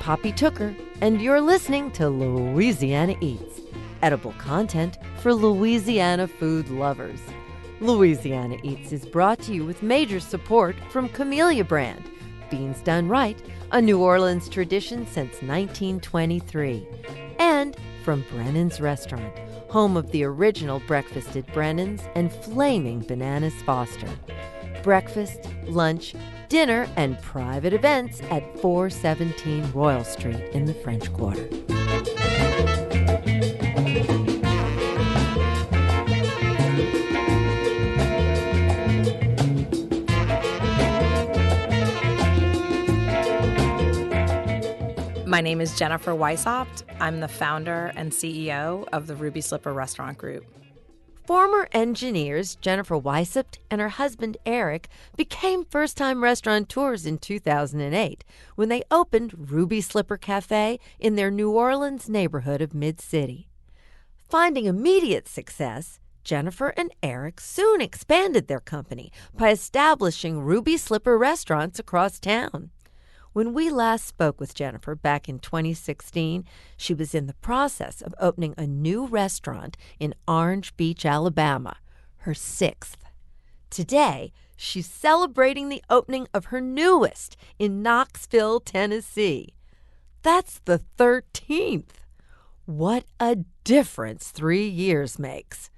Poppy Tooker, and you're listening to Louisiana Eats, edible content for Louisiana food lovers. Louisiana Eats is brought to you with major support from Camellia Brand, beans done right, a New Orleans tradition since 1923, and from Brennan's Restaurant, home of the original breakfast at Brennan's and Flaming Bananas Foster. Breakfast, lunch, dinner, and private events at 417 Royal Street in the French Quarter. My name is Jennifer Weishaupt. I'm the founder and CEO of the Ruby Slipper Restaurant Group. Former engineers Jennifer Weishaupt and her husband Eric became first-time restaurateurs in 2008 when they opened Ruby Slipper Café in their New Orleans neighborhood of Mid-City. Finding immediate success, Jennifer and Eric soon expanded their company by establishing Ruby Slipper restaurants across town. When we last spoke with Jennifer back in 2016, she was in the process of opening a new restaurant in Orange Beach, Alabama, her 6th. Today, she's celebrating the opening of her newest in Knoxville, Tennessee. That's the 13th. What a difference 3 years makes.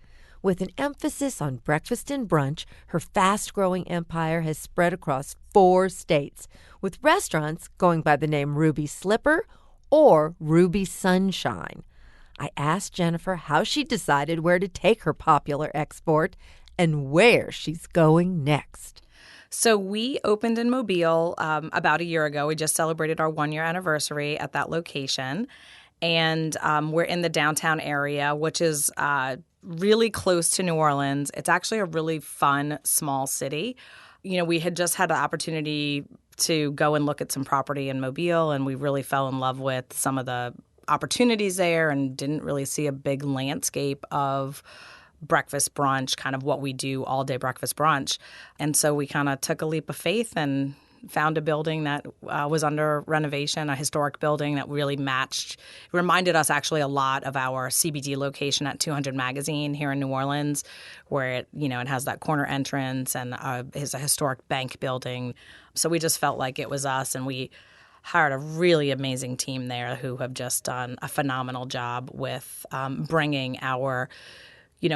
With an emphasis on breakfast and brunch, her fast-growing empire has spread across 4 states, with restaurants going by the name Ruby Slipper or Ruby Sunshine. I asked Jennifer how she decided where to take her popular export and where she's going next. So we opened in Mobile about a year ago. We just celebrated our 1-year anniversary at that location. And we're in the downtown area, which is really close to New Orleans. It's actually a really fun, small city. You know, we had just had the opportunity to go and look at some property in Mobile, and we really fell in love with some of the opportunities there and didn't really see a big landscape of breakfast brunch, kind of what we do all day breakfast brunch. And so we kind of took a leap of faith and found a building that was under renovation, a historic building that really reminded us actually a lot of our CBD location at 200 Magazine here in New Orleans, where it has that corner entrance and is a historic bank building. So we just felt like it was us, and we hired a really amazing team there who have just done a phenomenal job with bringing our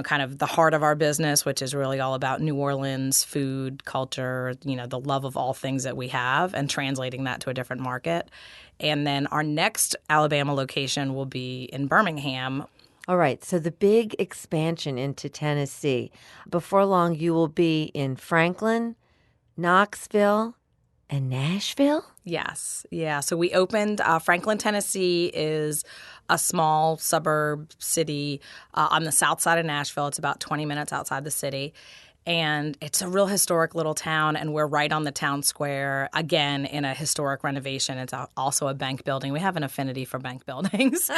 kind of the heart of our business, which is really all about New Orleans food, culture, the love of all things that we have, and translating that to a different market. And then our next Alabama location will be in Birmingham. All right, so the big expansion into Tennessee. Before long, you will be in Franklin, Knoxville, and Nashville? Yes. Yeah. So we opened Franklin, Tennessee is a small suburb city on the south side of Nashville. It's about 20 minutes outside the city. And it's a real historic little town, and we're right on the town square, again, in a historic renovation. It's also a bank building. We have an affinity for bank buildings.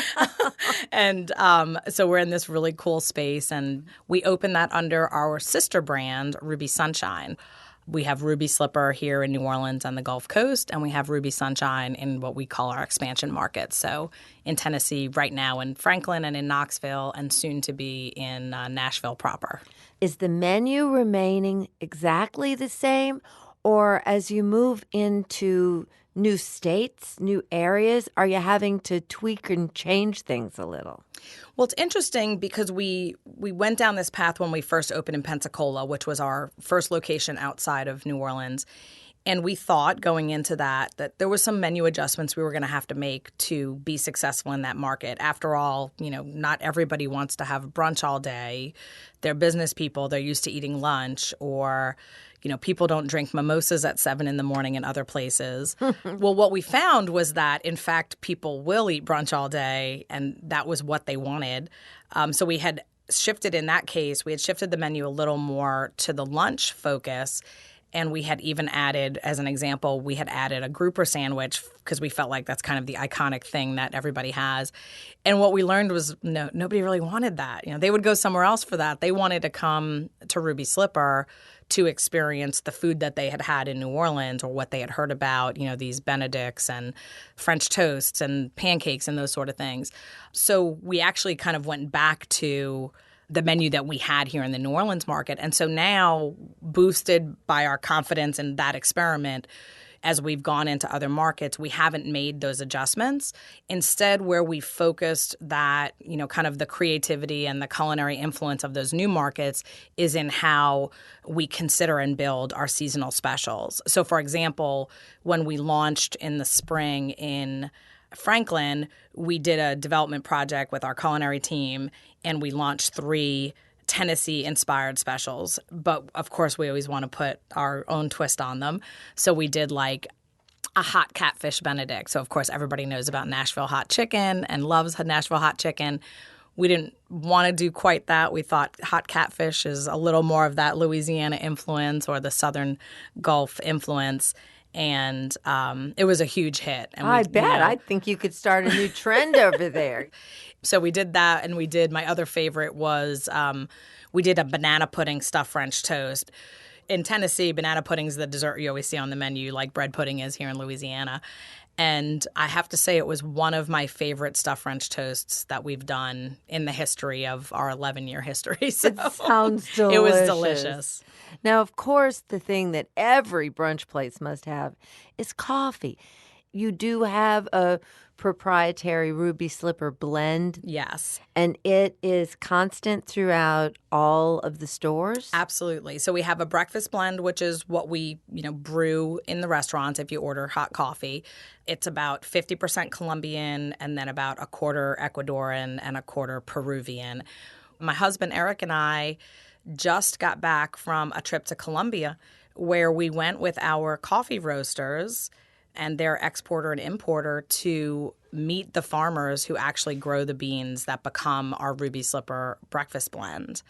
And so we're in this really cool space, and we opened that under our sister brand, Ruby Sunshine. We have Ruby Slipper here in New Orleans and the Gulf Coast, and we have Ruby Sunshine in what we call our expansion markets. So in Tennessee right now, in Franklin and in Knoxville, and soon to be in Nashville proper. Is the menu remaining exactly the same, or as you move into new states, new areas, are you having to tweak and change things a little? Well, it's interesting because we went down this path when we first opened in Pensacola, which was our first location outside of New Orleans. And we thought going into that there was some menu adjustments we were going to have to make to be successful in that market. After all, not everybody wants to have brunch all day. They're business people. They're used to eating lunch, or people don't drink mimosas at 7 in the morning in other places. Well, what we found was that, in fact, people will eat brunch all day, and that was what they wanted. So we had shifted in that case. We had shifted the menu a little more to the lunch focus. And we had even added, as an example, we had added a grouper sandwich because we felt like that's kind of the iconic thing that everybody has. And what we learned was nobody really wanted that. They would go somewhere else for that. They wanted to come to Ruby Slipper to experience the food that they had in New Orleans or what they had heard about, these Benedicts and French toasts and pancakes and those sort of things. So we actually kind of went back to the menu that we had here in the New Orleans market. And so now, boosted by our confidence in that experiment, as we've gone into other markets, we haven't made those adjustments. Instead, where we focused that, kind of the creativity and the culinary influence of those new markets is in how we consider and build our seasonal specials. So, for example, when we launched in the spring in Franklin, we did a development project with our culinary team, and we launched 3 Tennessee-inspired specials. But, of course, we always want to put our own twist on them. So we did, like, a hot catfish Benedict. So, of course, everybody knows about Nashville hot chicken and loves Nashville hot chicken. We didn't want to do quite that. We thought hot catfish is a little more of that Louisiana influence or the Southern Gulf influence. And it was a huge hit. And I bet. I think you could start a new trend over there. So we did that, and my other favorite was we did a banana pudding stuffed French toast. In Tennessee, banana pudding is the dessert you always see on the menu, like bread pudding is here in Louisiana. And I have to say it was one of my favorite stuffed French toasts that we've done in the history of our 11-year history. So it sounds delicious. It was delicious. Now, of course, the thing that every brunch place must have is coffee. You do have a proprietary Ruby Slipper blend. Yes. And it is constant throughout all of the stores? Absolutely. So we have a breakfast blend, which is what we, brew in the restaurants if you order hot coffee. It's about 50% Colombian and then about a quarter Ecuadorian and a quarter Peruvian. My husband, Eric, and I just got back from a trip to Colombia where we went with our coffee roasters and their exporter and importer to meet the farmers who actually grow the beans that become our Ruby Slipper breakfast blend.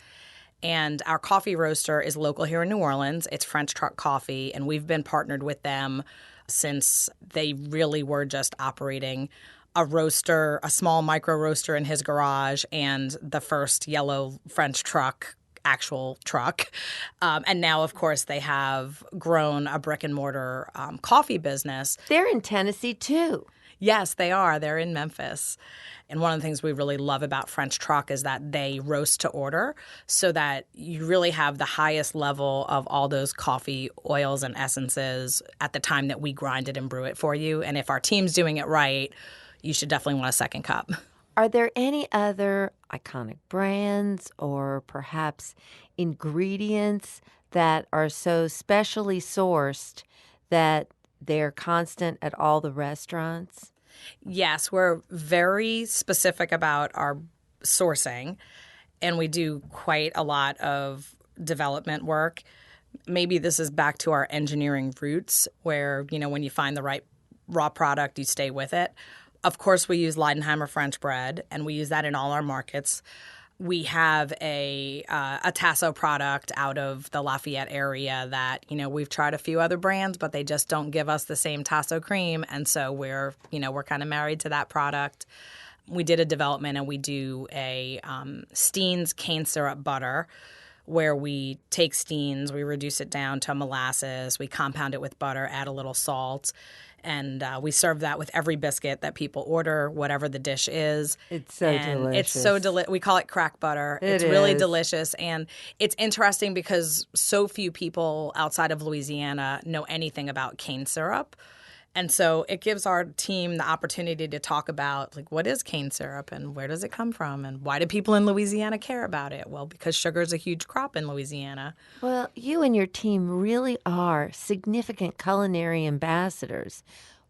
And our coffee roaster is local here in New Orleans. It's French Truck Coffee, and we've been partnered with them since they really were just operating a roaster, a small micro roaster in his garage, and the first yellow French truck, actual truck. And now, of course, they have grown a brick and mortar coffee business. They're in Tennessee, too. Yes, they are. They're in Memphis. And one of the things we really love about French Truck is that they roast to order so that you really have the highest level of all those coffee oils and essences at the time that we grind it and brew it for you. And if our team's doing it right, you should definitely want a second cup. Are there any other iconic brands or perhaps ingredients that are so specially sourced that they're constant at all the restaurants? Yes, we're very specific about our sourcing, and we do quite a lot of development work. Maybe this is back to our engineering roots where, when you find the right raw product, you stay with it. Of course, we use Leidenheimer French bread, and we use that in all our markets. We have a Tasso product out of the Lafayette area that, we've tried a few other brands, but they just don't give us the same Tasso cream. And so we're kind of married to that product. We did a development, and we do a Steen's cane syrup butter where we take Steen's, we reduce it down to molasses, we compound it with butter, add a little salt, and we serve that with every biscuit that people order, whatever the dish is. It's so delicious. It's so we call it crack butter. It's really delicious. And it's interesting because so few people outside of Louisiana know anything about cane syrup. And so it gives our team the opportunity to talk about, what is cane syrup and where does it come from and why do people in Louisiana care about it? Well, because sugar is a huge crop in Louisiana. Well, you and your team really are significant culinary ambassadors.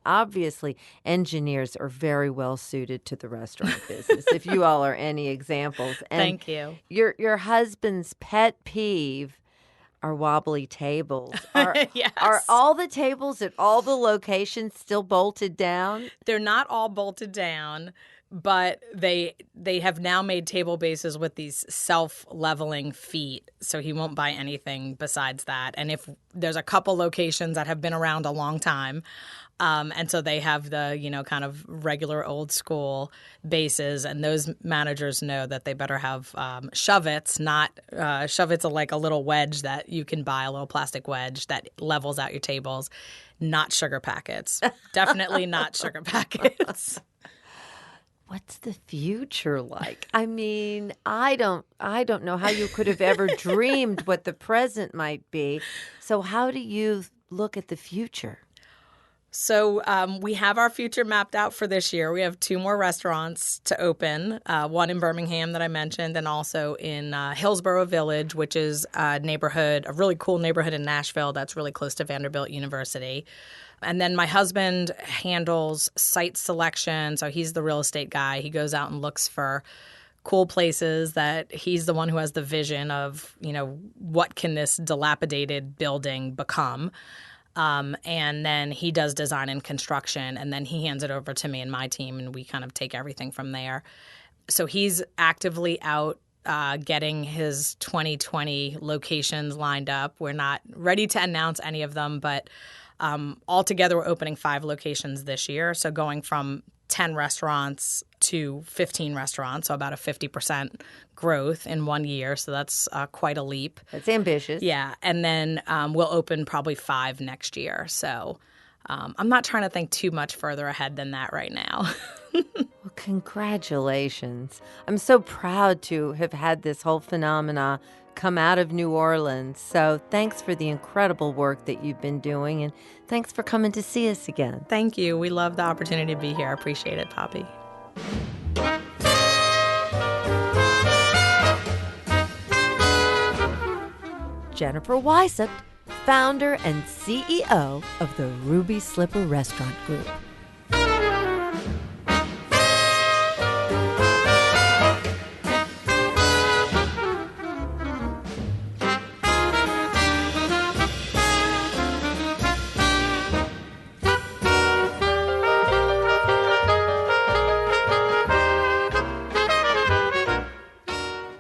Obviously, engineers are very well suited to the restaurant business, if you all are any examples. And thank you. Your husband's pet peeve are wobbly tables. Yes. Are all the tables at all the locations still bolted down? They're not all bolted down, But they have now made table bases with these self-leveling feet, so he won't buy anything besides that. And if there's a couple locations that have been around a long time, and so they have the, kind of regular old school bases, and those managers know that they better have shove-its, not shove-its are like a little wedge that you can buy, a little plastic wedge that levels out your tables, not sugar packets. Definitely not sugar packets. What's the future like? I mean, I don't know how you could have ever dreamed what the present might be. So how do you look at the future? So we have our future mapped out for this year. We have 2 more restaurants to open, one in Birmingham that I mentioned, and also in Hillsborough Village, which is a really cool neighborhood in Nashville that's really close to Vanderbilt University. And then my husband handles site selection. So he's the real estate guy. He goes out and looks for cool places that he's the one who has the vision of, what can this dilapidated building become? And then he does design and construction, and then he hands it over to me and my team, and we kind of take everything from there. So he's actively out getting his 2020 locations lined up. We're not ready to announce any of them, but altogether, we're opening 5 locations this year. So going from 10 restaurants to 15 restaurants, so about a 50% growth in 1 year. So that's quite a leap. That's ambitious. Yeah. And then we'll open probably 5 next year. So I'm not trying to think too much further ahead than that right now. Well, congratulations. I'm so proud to have had this whole phenomena come out of New Orleans. So thanks for the incredible work that you've been doing, and thanks for coming to see us again. Thank you. We love the opportunity to be here. I appreciate it, Poppy. Jennifer Weishaupt, founder and CEO of the Ruby Slipper Restaurant Group.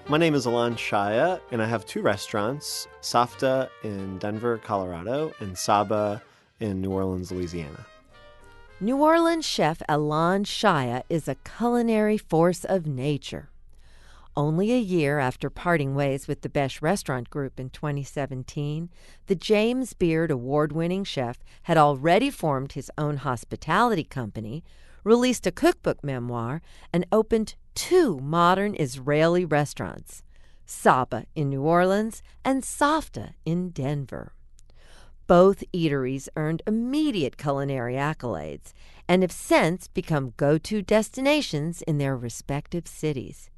My name is Alon Shaya, and I have 2 restaurants, Safta in Denver, Colorado, and Saba in New Orleans, Louisiana. New Orleans chef Alon Shaya is a culinary force of nature. Only a year after parting ways with the Besh Restaurant Group in 2017, the James Beard award-winning chef had already formed his own hospitality company, released a cookbook memoir, and opened 2 modern Israeli restaurants, Saba in New Orleans and Safta in Denver. Both eateries earned immediate culinary accolades and have since become go-to destinations in their respective cities.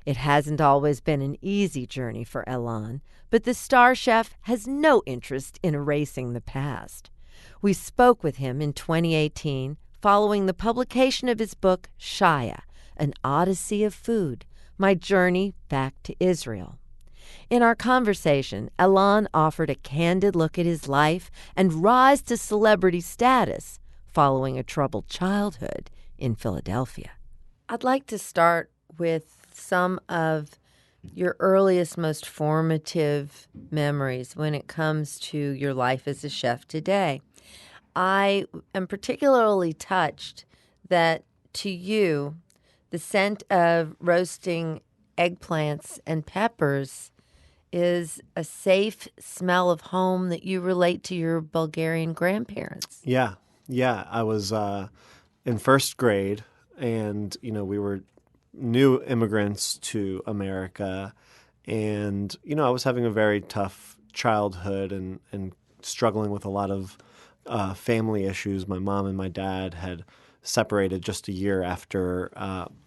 It hasn't always been an easy journey for Alon, but the star chef has no interest in erasing the past. We spoke with him in 2018 following the publication of his book, Shaya, An Odyssey of Food, My Journey Back to Israel. In our conversation, Alon offered a candid look at his life and rise to celebrity status following a troubled childhood in Philadelphia. I'd like to start with some of your earliest, most formative memories when it comes to your life as a chef today. I am particularly touched that to you, the scent of roasting eggplants and peppers is a safe smell of home that you relate to your Bulgarian grandparents. Yeah. I was in first grade, and, we were new immigrants to America. And, I was having a very tough childhood and struggling with a lot of family issues. My mom and my dad had separated just a year after,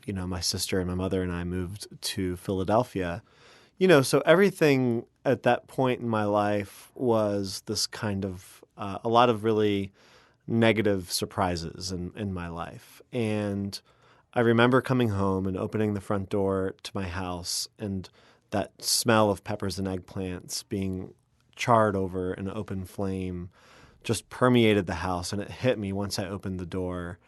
my sister and my mother and I moved to Philadelphia. So everything at that point in my life was this kind of a lot of really negative surprises in my life. And I remember coming home and opening the front door to my house, and that smell of peppers and eggplants being charred over an open flame just permeated the house, and it hit me once I opened the door.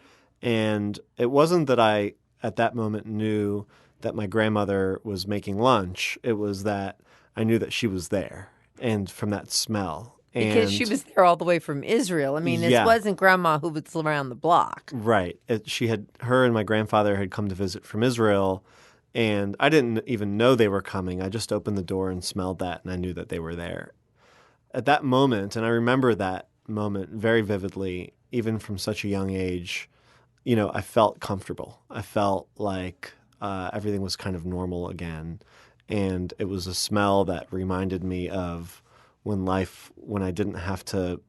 And it wasn't that I at that moment knew that my grandmother was making lunch, it was that I knew that she was there, and from that smell. Because she And was there all the way from Israel. I mean, this yeah, wasn't Grandma who was around the block. right. Her and my grandfather had come to visit from Israel, and I didn't even know they were coming. I just opened the door and smelled that, and I knew that they were there. At that moment, and I remember that moment very vividly, even from such a young age, I felt comfortable. I felt like everything was kind of normal again. And it was a smell that reminded me of when I didn't have to,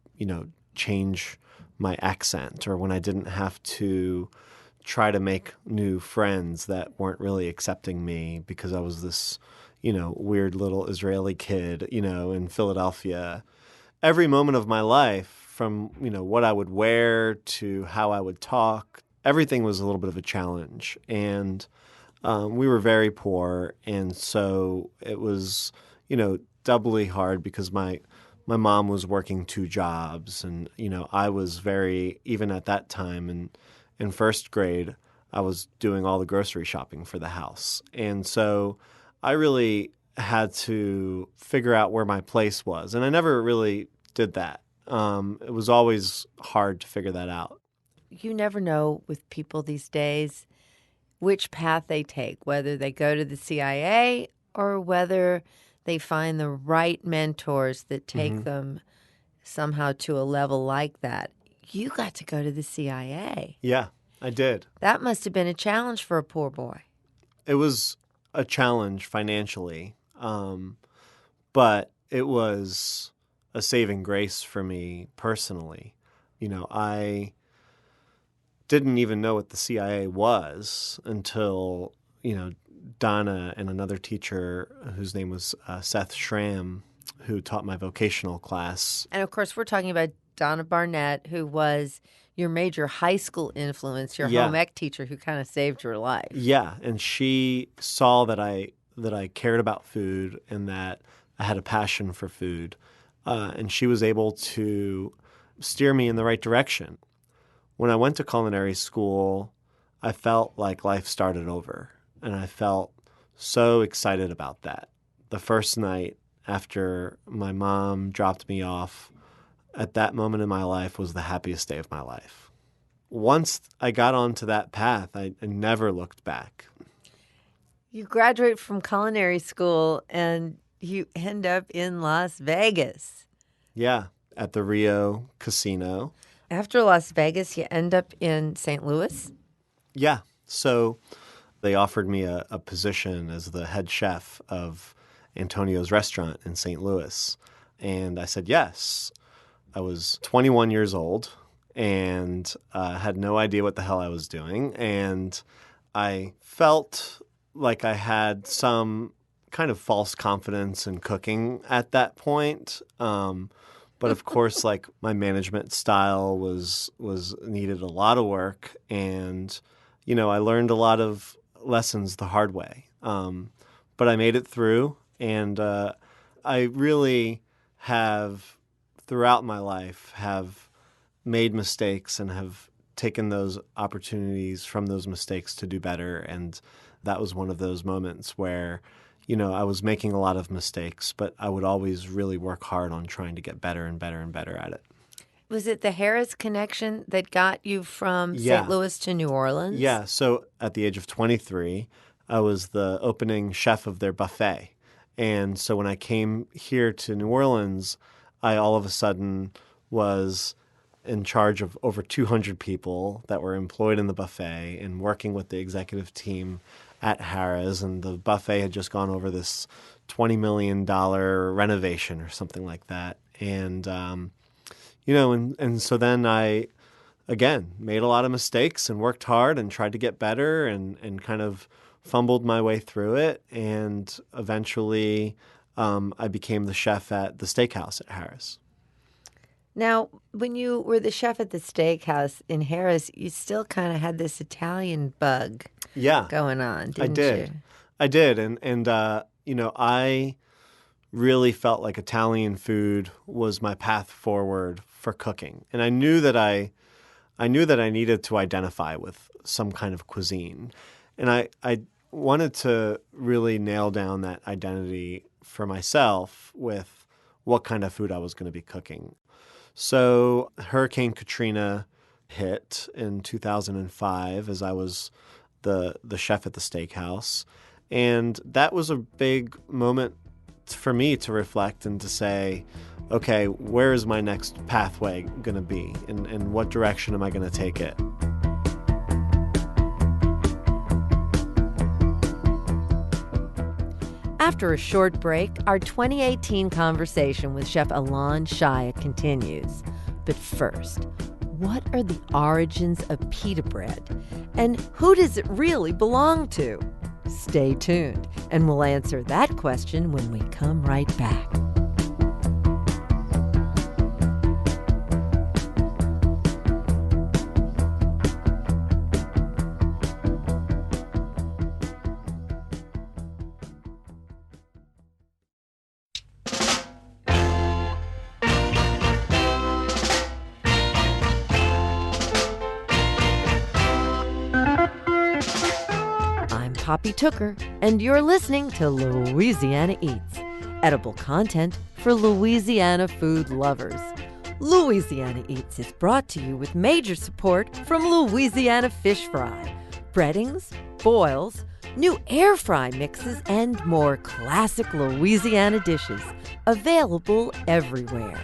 change my accent, or when I didn't have to try to make new friends that weren't really accepting me because I was this, weird little Israeli kid, in Philadelphia. Every moment of my life, from, what I would wear to how I would talk, everything was a little bit of a challenge. And we were very poor. And so it was, doubly hard because my mom was working 2 jobs. And, I was even at that time in first grade, I was doing all the grocery shopping for the house. And so I really had to figure out where my place was. And I never really did that. It was always hard to figure that out. You never know with people these days which path they take, whether they go to the CIA or whether they find the right mentors that take them somehow to a level like that. You got to go to the CIA. Yeah, I did. That must have been a challenge for a poor boy. It was a challenge financially, but it was a saving grace for me personally. I didn't even know what the CIA was until, Donna and another teacher whose name was Seth Schramm, who taught my vocational class. And, of course, we're talking about Donna Barnett, who was your major high school influence, your home ec teacher who kind of saved your life. Yeah, and she saw that I cared about food and that I had a passion for food. And she was able to steer me in the right direction. When I went to culinary school, I felt like life started over, and I felt so excited about that. The first night after my mom dropped me off, at that moment in my life was the happiest day of my life. Once I got onto that path, I never looked back. You graduate from culinary school and you end up in Las Vegas. Yeah, at the Rio Casino. After Las Vegas, you end up in St. Louis? Yeah. So they offered me a position as the head chef of Antonio's restaurant in St. Louis. And I said yes. I was 21 years old and had no idea what the hell I was doing. And I felt like I had some kind of false confidence in cooking at that point. But of course, like my management style was needed a lot of work, and I learned a lot of lessons the hard way. But I made it through, and I really have throughout my life have made mistakes and have taken those opportunities from those mistakes to do better. And that was one of those moments where I was making a lot of mistakes, but I would always really work hard on trying to get better and better and better at it. Was it the Harris connection that got you from St. Louis to New Orleans? Yeah. So at the age of 23, I was the opening chef of their buffet. And so when I came here to New Orleans, I all of a sudden was in charge of over 200 people that were employed in the buffet and working with the executive team at Harris, and the buffet had just gone over this $20 million renovation or something like that. And, and so then I, again, made a lot of mistakes and worked hard and tried to get better and kind of fumbled my way through it. And eventually I became the chef at the steakhouse at Harris. Now, when you were the chef at the steakhouse in Harris, you still kind of had this Italian bug going on, didn't you? I did. And I really felt like Italian food was my path forward for cooking. And I knew that I needed to identify with some kind of cuisine. And I wanted to really nail down that identity for myself with what kind of food I was going to be cooking. So Hurricane Katrina hit in 2005 as I was the chef at the steakhouse. And that was a big moment for me to reflect and to say, okay, where is my next pathway going to be? And what direction am I going to take it? After a short break, our 2018 conversation with Chef Ann Shaya continues. But first, what are the origins of pita bread? And who does it really belong to? Stay tuned, and we'll answer that question when we come right back. Poppy Tooker, and you're listening to Louisiana Eats, edible content for Louisiana food lovers. Louisiana Eats is brought to you with major support from Louisiana Fish Fry, breadings, boils, new air fry mixes, and more classic Louisiana dishes available everywhere.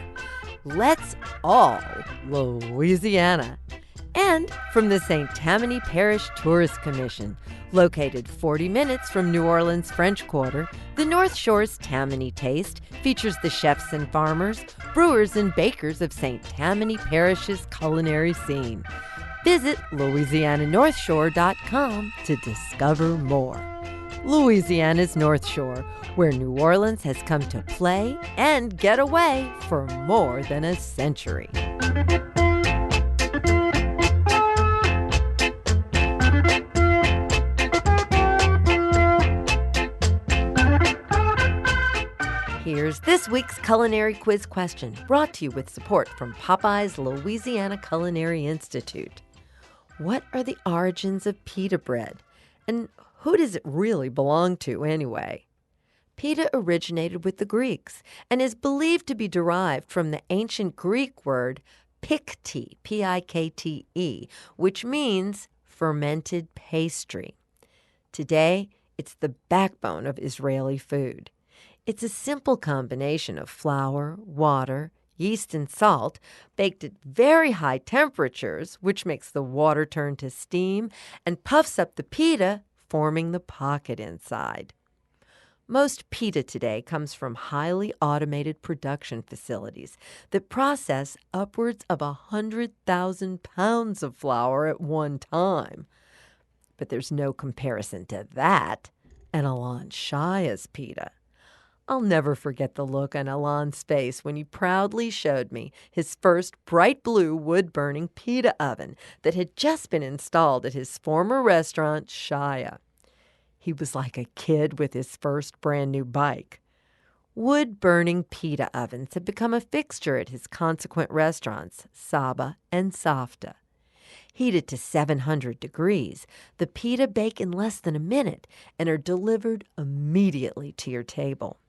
Let's all Louisiana. And from the St. Tammany Parish Tourist Commission, located 40 minutes from New Orleans' French Quarter, the North Shore's Tammany Taste features the chefs and farmers, brewers and bakers of St. Tammany Parish's culinary scene. Visit LouisianaNorthShore.com to discover more. Louisiana's North Shore, where New Orleans has come to play and get away for more than a century. Here's this week's culinary quiz question, brought to you with support from Popeye's Louisiana Culinary Institute. What are the origins of pita bread? And who does it really belong to anyway? Pita originated with the Greeks and is believed to be derived from the ancient Greek word pikte, P-I-K-T-E, which means fermented pastry. Today, it's the backbone of Israeli food. It's a simple combination of flour, water, yeast, and salt, baked at very high temperatures, which makes the water turn to steam and puffs up the pita, forming the pocket inside. Most pita today comes from highly automated production facilities that process upwards of 100,000 pounds of flour at one time. But there's no comparison to that and Ann Shaya's pita. I'll never forget the look on Alon's face when he proudly showed me his first bright blue wood-burning pita oven that had just been installed at his former restaurant, Shaya. He was like a kid with his first brand-new bike. Wood-burning pita ovens have become a fixture at his consequent restaurants, Saba and Safta. Heated to 700 degrees, the pita bake in less than a minute and are delivered immediately to your table.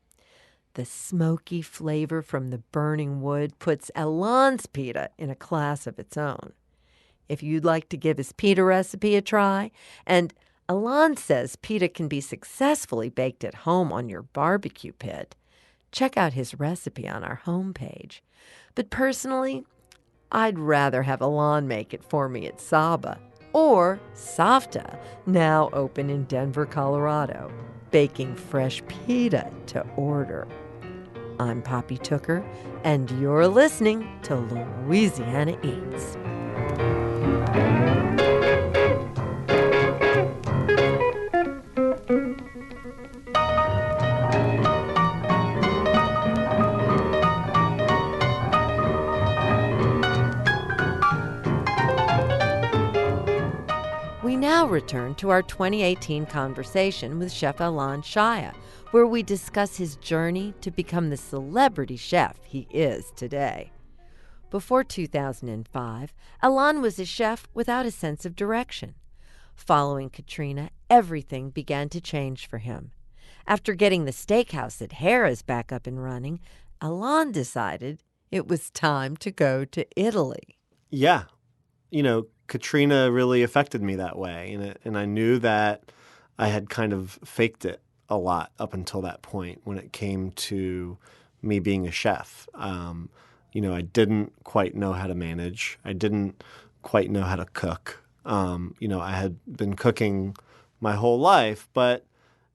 The smoky flavor from the burning wood puts Alon's pita in a class of its own. If you'd like to give his pita recipe a try, and Alon says pita can be successfully baked at home on your barbecue pit, check out his recipe on our homepage. But personally, I'd rather have Alon make it for me at Saba or Safta, now open in Denver, Colorado, baking fresh pita to order. I'm Poppy Tooker, and you're listening to Louisiana Eats. We now return to our 2018 conversation with Chef Ann Shaya, where we discuss his journey to become the celebrity chef he is today. Before 2005, Ann was a chef without a sense of direction. Following Katrina, everything began to change for him. After getting the steakhouse at Harrah's back up and running, Alain decided it was time to go to Italy. Yeah. Katrina really affected me that way. And I knew that I had kind of faked it a lot up until that point when it came to me being a chef. I didn't quite know how to manage. I didn't quite know how to cook. I had been cooking my whole life, but,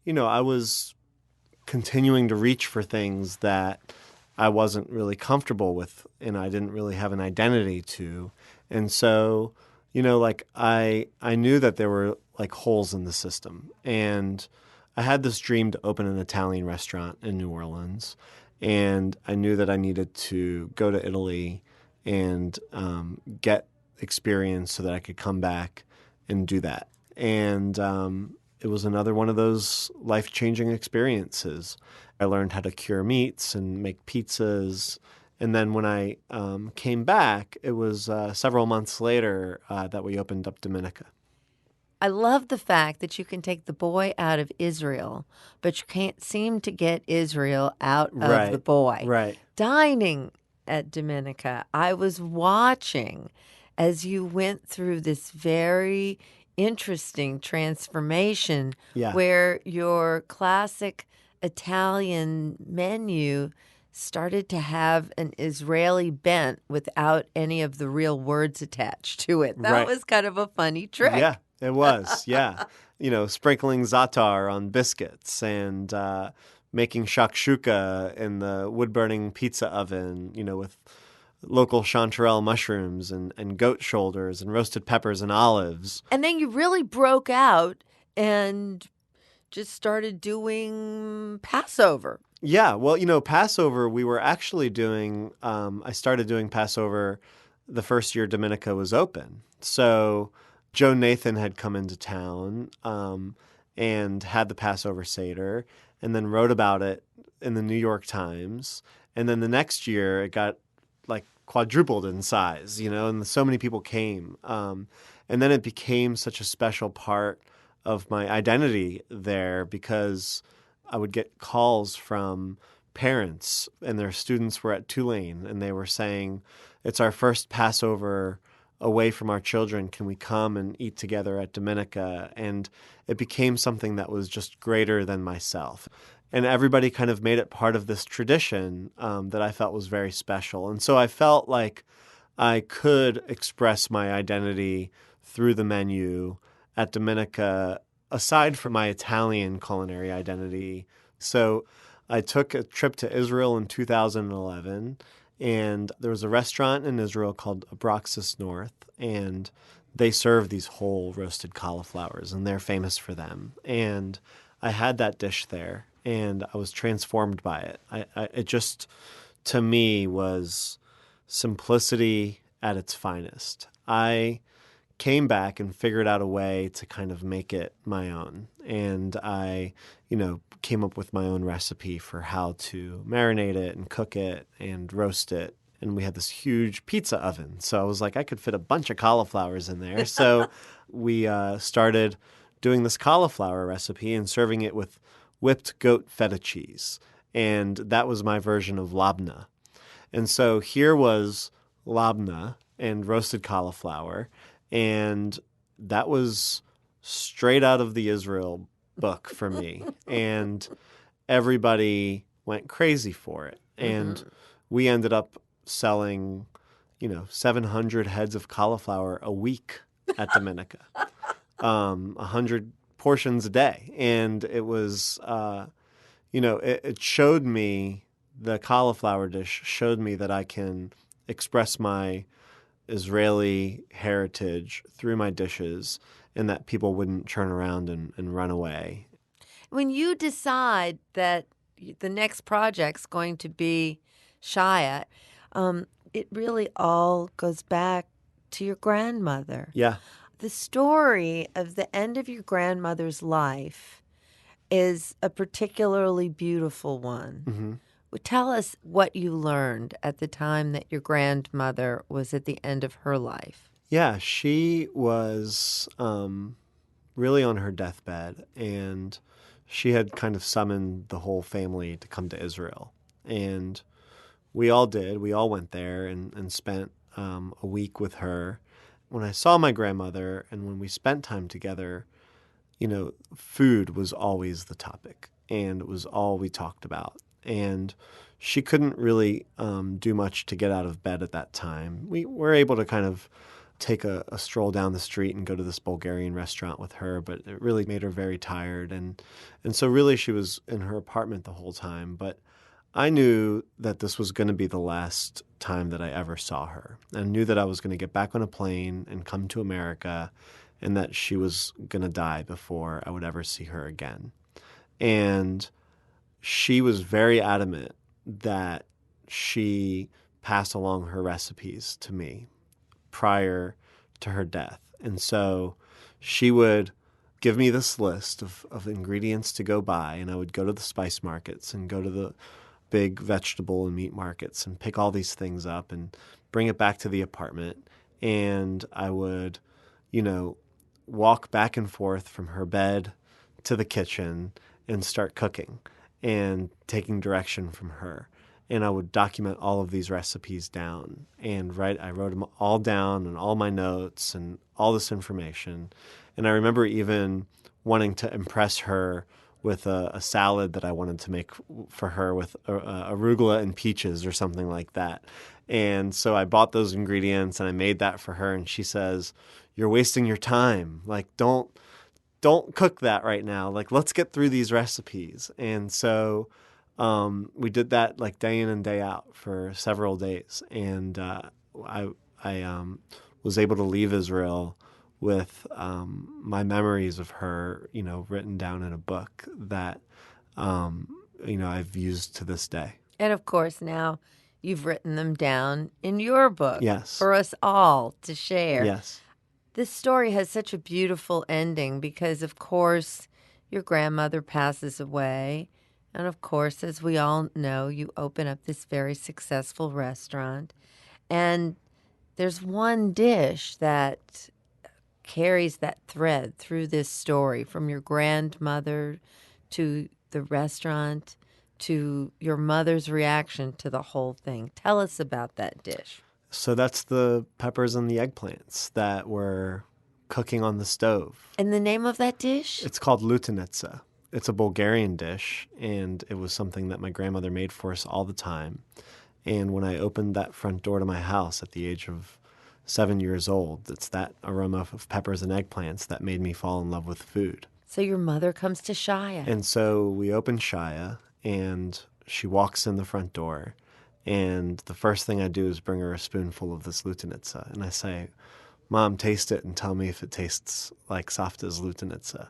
I was continuing to reach for things that I wasn't really comfortable with and I didn't really have an identity to. And so, I knew that there were like holes in the system. And I had this dream to open an Italian restaurant in New Orleans. And I knew that I needed to go to Italy and get experience so that I could come back and do that. And it was another one of those life-changing experiences. I learned how to cure meats and make pizzas. And then when I came back, it was several months later that we opened up Dominica. I love the fact that you can take the boy out of Israel, but you can't seem to get Israel out of the boy. Right. Dining at Dominica, I was watching as you went through this very interesting transformation where your classic Italian menu started to have an Israeli bent without any of the real words attached to it. That was kind of a funny trick. Yeah, it was. Yeah. Sprinkling za'atar on biscuits and making shakshuka in the wood-burning pizza oven, with local chanterelle mushrooms and goat shoulders and roasted peppers and olives. And then you really broke out and just started doing Passover. Yeah, well, Passover, we were actually doing, I started doing Passover the first year Dominica was open. So Joe Nathan had come into town and had the Passover Seder and then wrote about it in the New York Times. And then the next year it got like quadrupled in size, and so many people came. And then it became such a special part of my identity there because I would get calls from parents and their students were at Tulane and they were saying, it's our first Passover away from our children. Can we come and eat together at Dominica? And it became something that was just greater than myself. And everybody kind of made it part of this tradition that I felt was very special. And so I felt like I could express my identity through the menu at Dominica, aside from my Italian culinary identity. So I took a trip to Israel in 2011, and there was a restaurant in Israel called Abraxas North, and they serve these whole roasted cauliflowers, and they're famous for them. And I had that dish there, and I was transformed by it. It just, to me, was simplicity at its finest. I came back and figured out a way to kind of make it my own. And I, came up with my own recipe for how to marinate it and cook it and roast it. And we had this huge pizza oven. So I was like, I could fit a bunch of cauliflowers in there. So we started doing this cauliflower recipe and serving it with whipped goat feta cheese. And that was my version of labna. And so here was labna and roasted cauliflower. And that was straight out of the Israel book for me. And everybody went crazy for it. And we ended up selling, 700 heads of cauliflower a week at Dominica, 100 portions a day. And it was, it showed me, the cauliflower dish showed me that I can express my Israeli heritage through my dishes and that people wouldn't turn around and run away. When you decide that the next project's going to be Shia, it really all goes back to your grandmother. Yeah. The story of the end of your grandmother's life is a particularly beautiful one. Mm-hmm. Tell us what you learned at the time that your grandmother was at the end of her life. Yeah, she was really on her deathbed, and she had kind of summoned the whole family to come to Israel. And we all did. We all went there and spent a week with her. When I saw my grandmother and when we spent time together, food was always the topic, and it was all we talked about. And she couldn't really do much to get out of bed at that time. We were able to kind of take a stroll down the street and go to this Bulgarian restaurant with her, but it really made her very tired. And so really she was in her apartment the whole time. But I knew that this was going to be the last time that I ever saw her. I knew that I was going to get back on a plane and come to America, and that she was going to die before I would ever see her again. And she was very adamant that she pass along her recipes to me prior to her death. And so she would give me this list of ingredients to go buy, and I would go to the spice markets and go to the big vegetable and meat markets and pick all these things up and bring it back to the apartment. And I would, walk back and forth from her bed to the kitchen and start cooking and taking direction from her. And I would document all of these recipes down. And I wrote them all down and all my notes and all this information. And I remember even wanting to impress her with a salad that I wanted to make for her with arugula and peaches or something like that. And so I bought those ingredients and I made that for her. And she says, "You're wasting your time. Like, don't cook that right now. Like, let's get through these recipes." And so we did that like day in and day out for several days. And I was able to leave Israel with my memories of her, written down in a book that, I've used to this day. And of course, now you've written them down in your book. Yes. For us all to share. Yes. This story has such a beautiful ending because, of course, your grandmother passes away. And, of course, as we all know, you open up this very successful restaurant. And there's one dish that carries that thread through this story, from your grandmother to the restaurant to your mother's reaction to the whole thing. Tell us about that dish. So that's the peppers and the eggplants that were cooking on the stove. And the name of that dish? It's called lutenitsa. It's a Bulgarian dish, and it was something that my grandmother made for us all the time. And when I opened that front door to my house at the age of 7 years old, it's that aroma of peppers and eggplants that made me fall in love with food. So your mother comes to Shia. And so we open Shia, and she walks in the front door. And the first thing I do is bring her a spoonful of this lutenitsa. And I say, "Mom, taste it and tell me if it tastes like Safta's lutenitsa."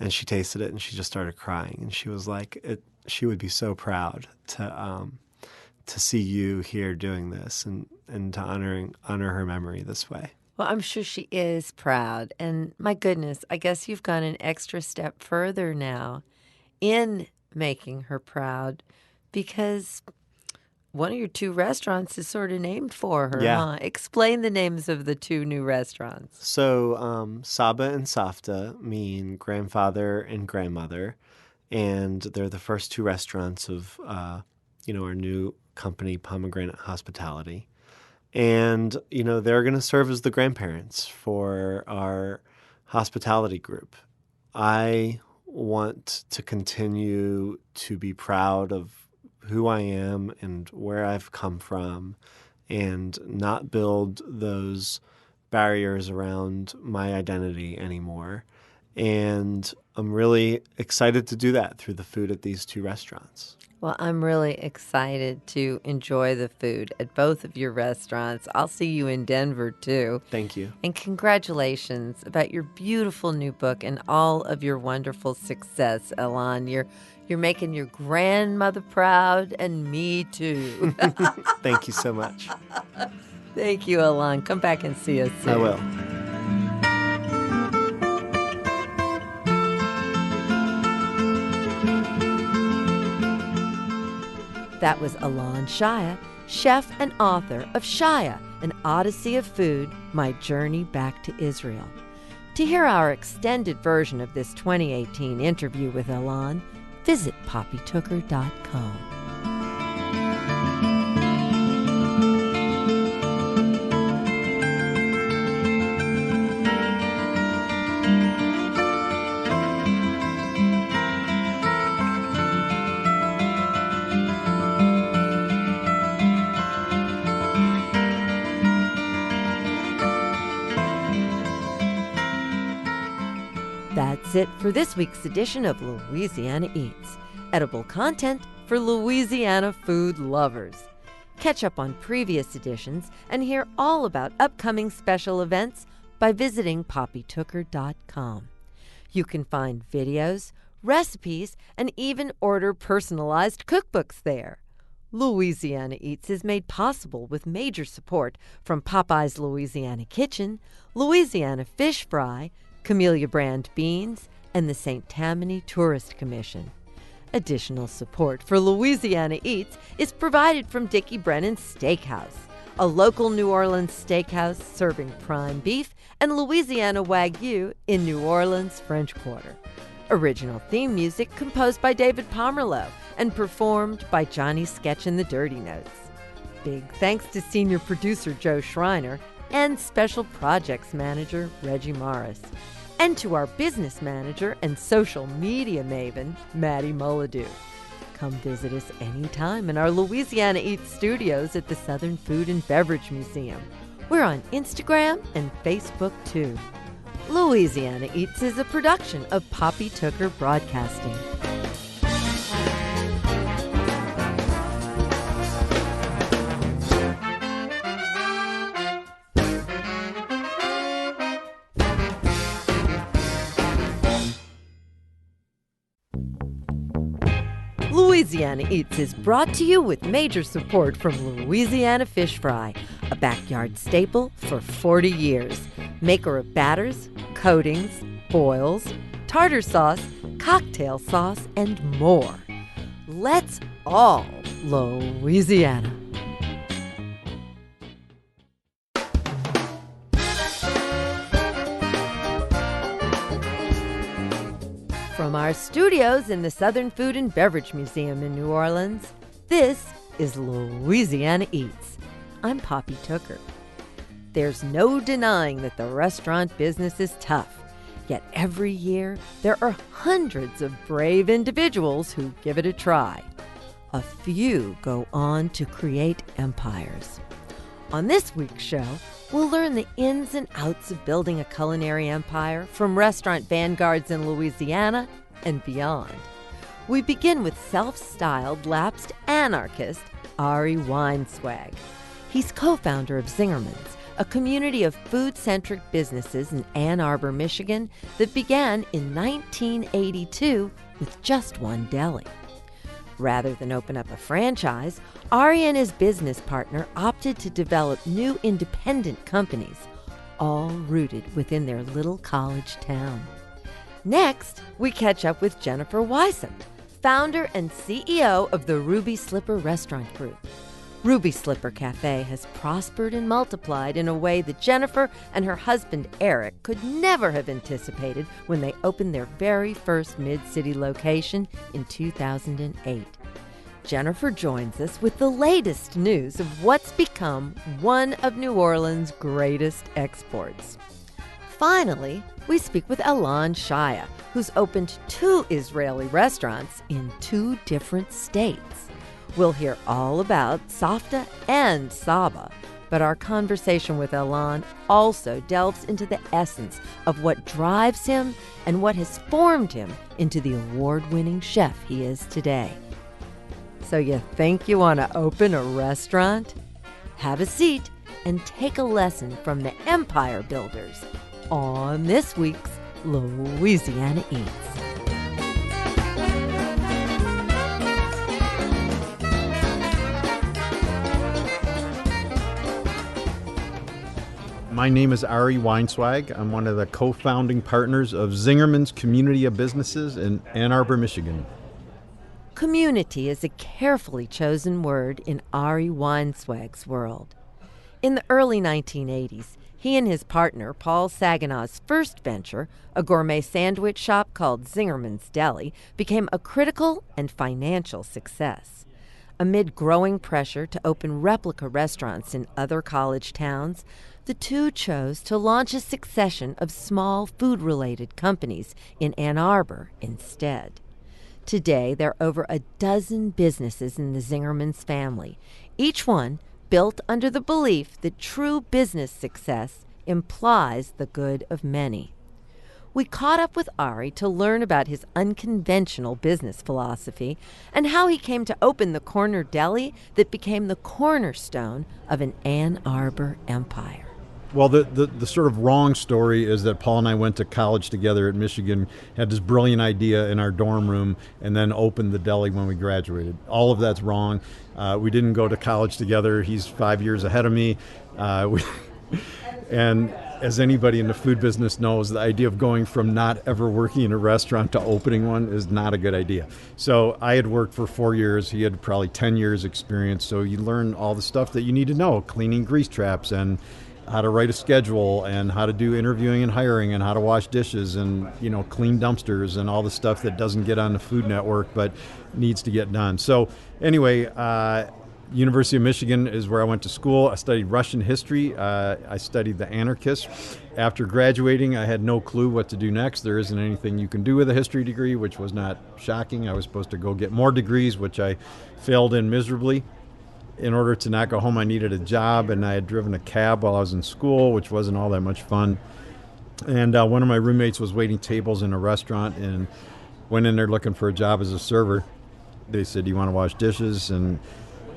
And she tasted it and she just started crying. And she was like, she would be so proud to see you here doing this and to honor her memory this way. Well, I'm sure she is proud. And my goodness, I guess you've gone an extra step further now in making her proud, because one of your two restaurants is sort of named for her. Yeah. Huh? Explain the names of the two new restaurants. So Saba and Safta mean grandfather and grandmother, and they're the first two restaurants of our new company, Pomegranate Hospitality. And, they're going to serve as the grandparents for our hospitality group. I want to continue to be proud of who I am and where I've come from, and not build those barriers around my identity anymore. And I'm really excited to do that through the food at these two restaurants. Well, I'm really excited to enjoy the food at both of your restaurants. I'll see you in Denver, too. Thank you. And congratulations about your beautiful new book and all of your wonderful success, Elan. You're making your grandmother proud, and me, too. Thank you so much. Thank you, Elan. Come back and see us soon. I will. That was Elan Shia, chef and author of Shia, An Odyssey of Food, My Journey Back to Israel. To hear our extended version of this 2018 interview with Elan, visit poppytooker.com. That's it for this week's edition of Louisiana Eats, edible content for Louisiana food lovers. Catch up on previous editions and hear all about upcoming special events by visiting poppytooker.com. You can find videos, recipes, and even order personalized cookbooks there. Louisiana Eats is made possible with major support from Popeye's Louisiana Kitchen, Louisiana Fish Fry, Camellia Brand Beans, and the St. Tammany Tourist Commission. Additional support for Louisiana Eats is provided from Dickie Brennan's Steakhouse, a local New Orleans steakhouse serving prime beef and Louisiana Wagyu in New Orleans' French Quarter. Original theme music composed by David Pomerleau and performed by Johnny Sketch and the Dirty Notes. Big thanks to senior producer Joe Schreiner and Special Projects Manager Reggie Morris, and to our business manager and social media maven, Maddie Mullidew. Come visit us anytime in our Louisiana Eats studios at the Southern Food and Beverage Museum. We're on Instagram and Facebook too. Louisiana Eats is a production of Poppy Tooker Broadcasting. Louisiana Eats is brought to you with major support from Louisiana Fish Fry, a backyard staple for 40 years. Maker of batters, coatings, boils, tartar sauce, cocktail sauce, and more. Let's all Louisiana. From our studios in the Southern Food and Beverage Museum in New Orleans, this is Louisiana Eats. I'm Poppy Tooker. There's no denying that the restaurant business is tough, yet every year there are hundreds of brave individuals who give it a try. A few go on to create empires. On this week's show, we'll learn the ins and outs of building a culinary empire from restaurant vanguards in Louisiana and beyond. We begin with self-styled lapsed anarchist Ari Weinzweig. He's co-founder of Zingerman's, a community of food-centric businesses in Ann Arbor, Michigan that began in 1982 with just one deli. Rather than open up a franchise, Ari and his business partner opted to develop new independent companies, all rooted within their little college town. Next, we catch up with Jennifer Weishaupt, founder and CEO of the Ruby Slipper Restaurant Group. Ruby Slipper Café has prospered and multiplied in a way that Jennifer and her husband Eric could never have anticipated when they opened their very first mid-city location in 2008. Jennifer joins us with the latest news of what's become one of New Orleans' greatest exports. Finally, we speak with Elan Shaya, who's opened 2 Israeli restaurants in 2 different states. We'll hear all about Safta and Saba, but our conversation with Elan also delves into the essence of what drives him and what has formed him into the award-winning chef he is today. So you think you want to open a restaurant? Have a seat and take a lesson from the empire builders on this week's Louisiana Eats. My name is Ari Weinzweig. I'm one of the co-founding partners of Zingerman's Community of Businesses in Ann Arbor, Michigan. Community is a carefully chosen word in Ari Weinzweig's world. In the early 1980s, He and his partner, Paul Saginaw's first venture, a gourmet sandwich shop called Zingerman's Deli, became a critical and financial success. Amid growing pressure to open replica restaurants in other college towns, the two chose to launch a succession of small food-related companies in Ann Arbor instead. Today, there are over a dozen businesses in the Zingerman's family, each one built under the belief that true business success implies the good of many. We caught up with Ari to learn about his unconventional business philosophy and how he came to open the corner deli that became the cornerstone of an Ann Arbor empire. Well, the sort of wrong story is that Paul and I went to college together at Michigan, had this brilliant idea in our dorm room, and then opened the deli when we graduated. All of that's wrong. We didn't go to college together. He's 5 years ahead of me. And as anybody in the food business knows, the idea of going from not ever working in a restaurant to opening one is not a good idea. So I had worked for 4 years. He had probably 10 years experience. So you learn all the stuff that you need to know, cleaning grease traps and how to write a schedule and how to do interviewing and hiring and how to wash dishes and, clean dumpsters and all the stuff that doesn't get on the Food Network but needs to get done. So anyway, University of Michigan is where I went to school. I studied Russian history. I studied the anarchists. After graduating, I had no clue what to do next. There isn't anything you can do with a history degree, which was not shocking. I was supposed to go get more degrees, which I failed in miserably. In order to not go home, I needed a job, and I had driven a cab while I was in school, which wasn't all that much fun. And one of my roommates was waiting tables in a restaurant and went in there looking for a job as a server. They said, "Do you want to wash dishes?" And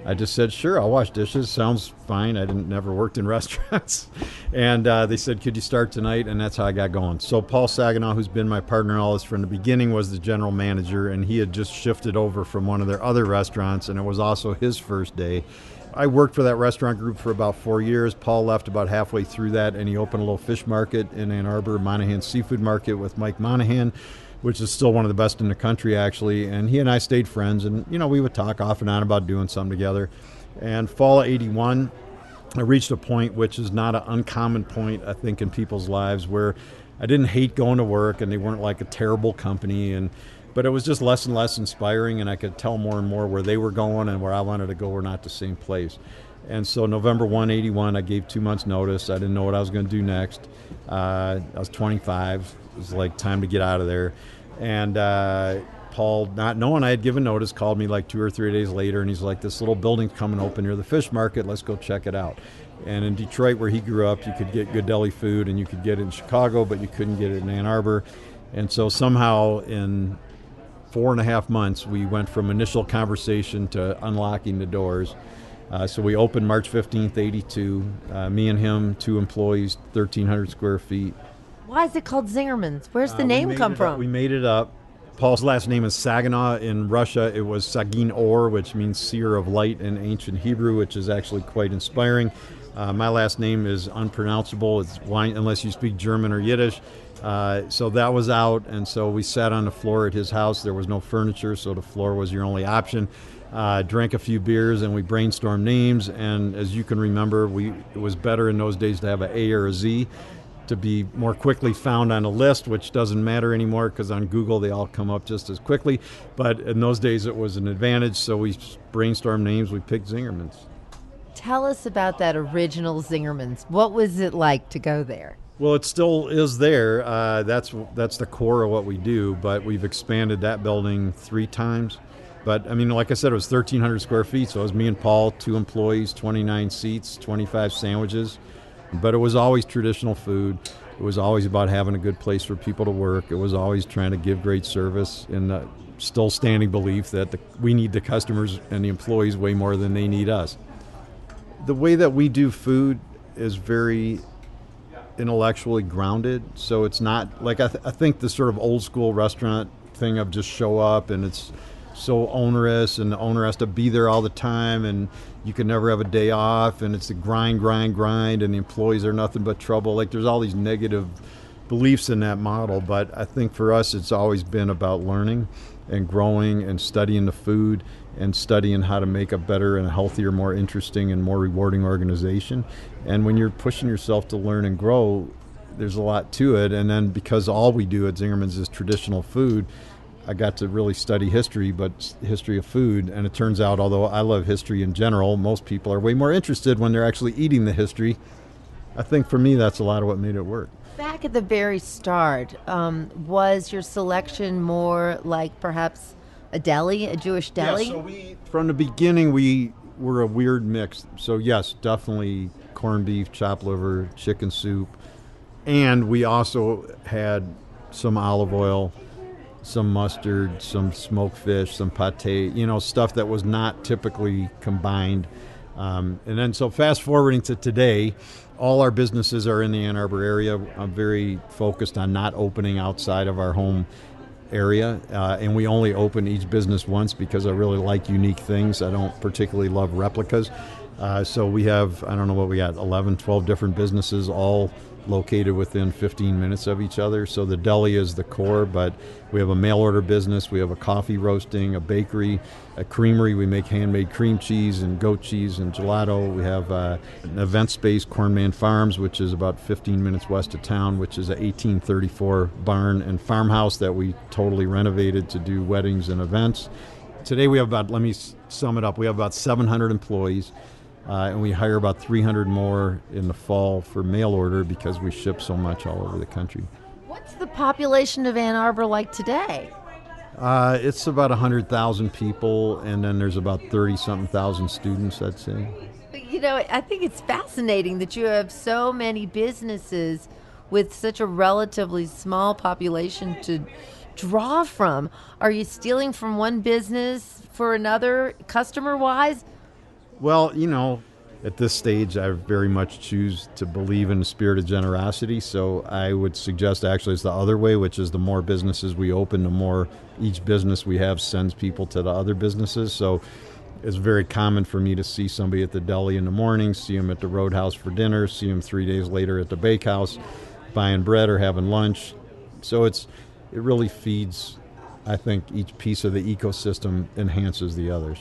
I just said, "Sure, I'll wash dishes. Sounds fine." I never worked in restaurants. And they said, "Could you start tonight?" And that's how I got going. So Paul Saginaw, who's been my partner in all this from the beginning, was the general manager, and he had just shifted over from one of their other restaurants, and it was also his first day. I worked for that restaurant group for about 4 years. Paul left about halfway through that, and he opened a little fish market in Ann Arbor, Monahan Seafood Market with Mike Monahan, which is still one of the best in the country, actually. And he and I stayed friends, and, we would talk off and on about doing something together. And fall of 81, I reached a point, which is not an uncommon point, I think, in people's lives, where I didn't hate going to work, and they weren't like a terrible company, but it was just less and less inspiring, and I could tell more and more where they were going and where I wanted to go were not the same place. And so November 1, 81, I gave 2 months notice. I didn't know what I was going to do next. I was 25. It was like time to get out of there. And Paul, not knowing I had given notice, called me like 2 or 3 days later, and he's like, "This little building's coming open near the fish market. Let's go check it out." And in Detroit, where he grew up, you could get good deli food, and you could get it in Chicago, but you couldn't get it in Ann Arbor. And so somehow in 4.5 months, we went from initial conversation to unlocking the doors. So we opened March 15th, 82. Me and him, 2 employees, 1,300 square feet. Why is it called Zingerman's? Where's the name come from? We made it up. Paul's last name is Saginaw. In Russia, it was Sagin Or, which means seer of light in ancient Hebrew, which is actually quite inspiring. My last name is unpronounceable. It's unless you speak German or Yiddish. So that was out, and so we sat on the floor at his house. There was no furniture, so the floor was your only option. Drank a few beers, and we brainstormed names. And as you can remember, it was better in those days to have an A or a Z to be more quickly found on a list, which doesn't matter anymore because on Google they all come up just as quickly. But in those days it was an advantage, so we brainstormed names. We picked Zingerman's. Tell us about that original Zingerman's. What was it like to go there? Well, it still is there. That's the core of what we do, but we've expanded that building 3 times. But, like I said, it was 1,300 square feet, so it was me and Paul, 2 employees, 29 seats, 25 sandwiches. But it was always traditional food. It was always about having a good place for people to work. It was always trying to give great service, and the still standing belief that we need the customers and the employees way more than they need us. The way that we do food is very intellectually grounded, so it's not like I think the sort of old school restaurant thing of just show up and it's so onerous and the owner has to be there all the time and you can never have a day off and it's a grind and the employees are nothing but trouble. Like there's all these negative beliefs in that model, but I think for us it's always been about learning and growing and studying the food and studying how to make a better and healthier, more interesting and more rewarding organization. And when you're pushing yourself to learn and grow, there's a lot to it. And then because all we do at Zingerman's is traditional food, I got to really study history, but history of food. And it turns out, although I love history in general, most people are way more interested when they're actually eating the history. I think for me, that's a lot of what made it work. Back at the very start, was your selection more like perhaps a deli, a Jewish deli? Yeah, so from the beginning, we were a weird mix. So yes, definitely corned beef, chopped liver, chicken soup. And we also had some olive oil, some mustard, some smoked fish, some pate, stuff that was not typically combined. And then so fast forwarding to today, all our businesses are in the Ann Arbor area. I'm very focused on not opening outside of our home area, and we only open each business once because I really like unique things. I don't particularly love replicas. So we have, I don't know what we got, 11, 12 different businesses, all located within 15 minutes of each other. So the deli is the core, but we have a mail order business, we have a coffee roasting, a bakery, a creamery. We make handmade cream cheese and goat cheese and gelato. We have an event space, Cornman Farms, which is about 15 minutes west of town, which is a 1834 barn and farmhouse that we totally renovated to do weddings and events. Today we have about, let me sum it up, we have about 700 employees. And we hire about 300 more in the fall for mail order because we ship so much all over the country. What's the population of Ann Arbor like today? It's about 100,000 people, and then there's about 30-something thousand students, I'd say. I think it's fascinating that you have so many businesses with such a relatively small population to draw from. Are you stealing from one business for another, customer-wise? Well, at this stage, I very much choose to believe in the spirit of generosity. So I would suggest actually it's the other way, which is the more businesses we open, the more each business we have sends people to the other businesses. So it's very common for me to see somebody at the deli in the morning, see them at the Roadhouse for dinner, see them 3 days later at the bakehouse, buying bread or having lunch. So it really feeds, I think, each piece of the ecosystem enhances the others.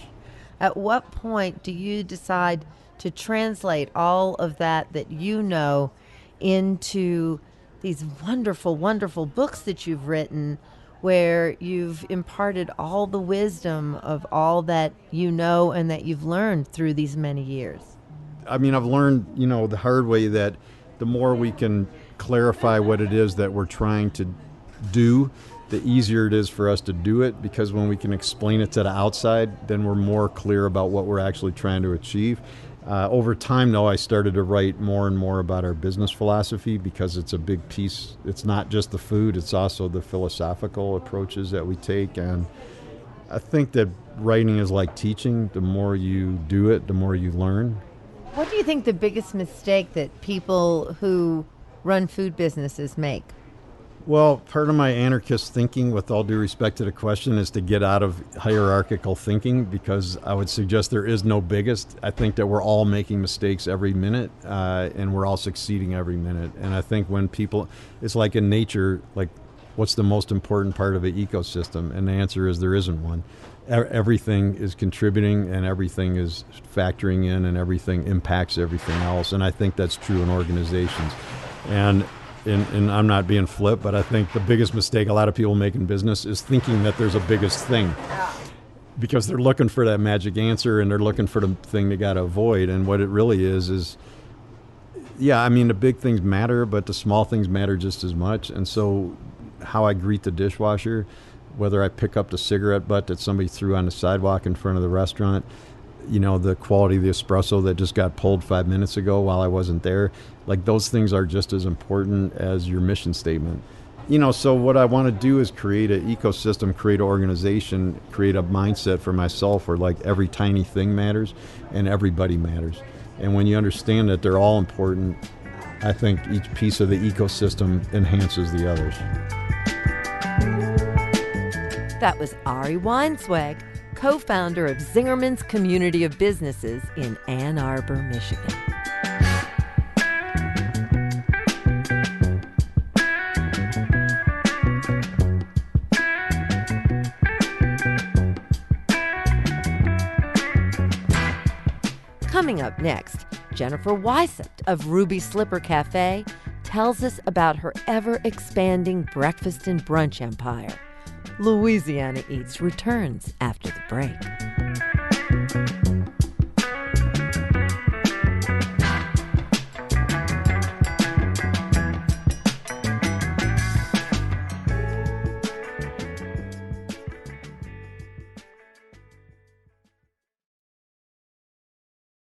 At what point do you decide to translate all of that you know into these wonderful, wonderful books that you've written where you've imparted all the wisdom of all that you know and that you've learned through these many years? I mean, I've learned, the hard way that the more we can clarify what it is that we're trying to do, the easier it is for us to do it, because when we can explain it to the outside, then we're more clear about what we're actually trying to achieve. Over time, though, I started to write more and more about our business philosophy because it's a big piece. It's not just the food, it's also the philosophical approaches that we take. And I think that writing is like teaching. The more you do it, the more you learn. What do you think the biggest mistake that people who run food businesses make? Well, part of my anarchist thinking, with all due respect to the question, is to get out of hierarchical thinking, because I would suggest there is no biggest. I think that we're all making mistakes every minute, and we're all succeeding every minute. And I think when people, it's like in nature, like what's the most important part of an ecosystem? And the answer is there isn't one. Everything is contributing and everything is factoring in and everything impacts everything else. And I think that's true in organizations. And I'm not being flip, but I think the biggest mistake a lot of people make in business is thinking that there's a biggest thing, because they're looking for that magic answer and they're looking for the thing they got to avoid. And what it really is, yeah, I mean, the big things matter, but the small things matter just as much. And so how I greet the dishwasher, whether I pick up the cigarette butt that somebody threw on the sidewalk in front of the restaurant, the quality of the espresso that just got pulled 5 minutes ago while I wasn't there, like those things are just as important as your mission statement. So what I want to do is create an ecosystem, create an organization, create a mindset for myself where like every tiny thing matters and everybody matters. And when you understand that they're all important, I think each piece of the ecosystem enhances the others. That was Ari Weinzweig, co-founder of Zingerman's Community of Businesses in Ann Arbor, Michigan. Coming up next, Jennifer Weishaupt of Ruby Slipper Café tells us about her ever-expanding breakfast and brunch empire. Louisiana Eats returns after the break.